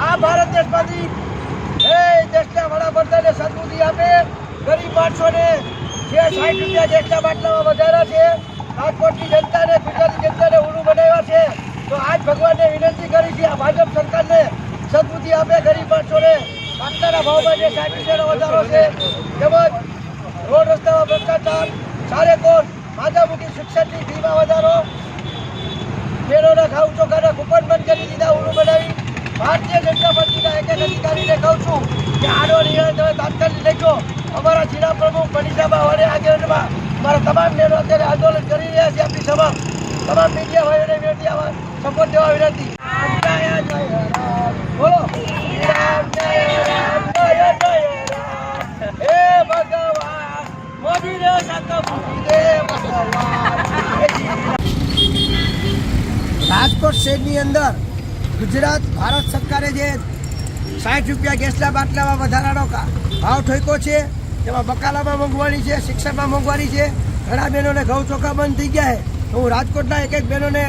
આ ભારત દેશમાંથી દેશના વડાપ્રધાને સદબુદ્ધિ આપે, ગરીબ માણસોને જે 60 રૂપિયા ગેસના બાટલામાં વધાર્યા છે, રાજકોટની જનતાને, ગુજરાતની જનતાને ઊંડું બનાવ્યા છે. તો આજ ભગવાનને વિનંતી કરી છે, આ ભાજપ સરકારને સદબુદ્ધિ આપે, ગરીબ માણસોને બાટલાના ભાવમાં જે 60 રૂપિયાનો વધારો છે, તેમજ રોડ રસ્તામાં ભ્રષ્ટાચાર, સારે કોણ માધામુખી શિક્ષણની ફીમાં વધારો, બેરોના ઘાવ ચોખાના કૂપન બંધ કરી દીધા, ઊંડું બનાવી. ભારતીય જનતા પાર્ટીના એક અધિકારીને કહું છું કે આનો નિર્ણય તમે તાત્કાલિક લેજો. અમારા જિલ્લા પ્રમુખ મનીષાબા વાડે આગેવાનીમાં અમારા તમામ બહેનો અત્યારે આંદોલન કરી રહ્યા છે. આપણી સભા તમામ મીડિયા ભાઈઓને વિનંતી, આવા સપોર્ટ દેવા વિનંતી. બોલો હે ભગવાન મોદીને રાજકોટ શહેરની અંદર ગુજરાત ભારત સરકારે જે 60 રૂપિયા ગેસના બાટલામાં વધારાનો ભાવ ઠોક્યો છે, તેમાં બકાલામાં મોંઘવારી છે, શિક્ષણમાં મોંઘવારી છે, ઘણા બહેનોને ઘઉં ચોખા બંધ થઈ ગયા છે. તો હું રાજકોટના એક બહેનોને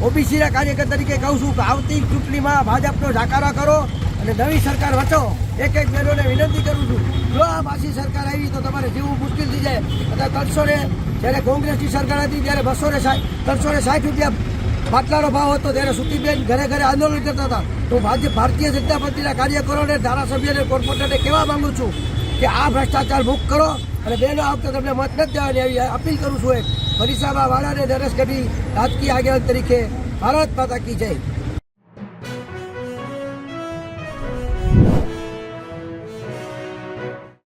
ઓબીસીના કાર્યકર તરીકે કહું છું કે આવતી ચૂંટણીમાં ભાજપનો જાકારા કરો અને નવી સરકાર વચો. એક બહેનોને વિનંતી કરું છું, જો આ પાછી સરકાર આવી તો તમારે જીવવું મુશ્કેલ થઈ જાય. અત્યારે 300 જ્યારે કોંગ્રેસની સરકાર હતી ત્યારે 360 રૂપિયા બાટલાનો ભાવ હતો, ત્યારે સુતીબેન ઘરે ઘરે આંદોલન કરતા હતા. તો ભારતીય જનતા પાર્ટીના કાર્યકરોને, ધારાસભ્યોને, કોર્પોરેટરને કહેવા માંગુ છું કે આ ભ્રષ્ટાચાર મુક્ત કરો અને બહેનો આ વખતે તમને મત નથી દેવાની આવી અપીલ કરું છું. મનીષાબા વાળાને, નરેશ ગઢવી રાજકીય આગેવાન તરીકે ભારત માતા કી જય.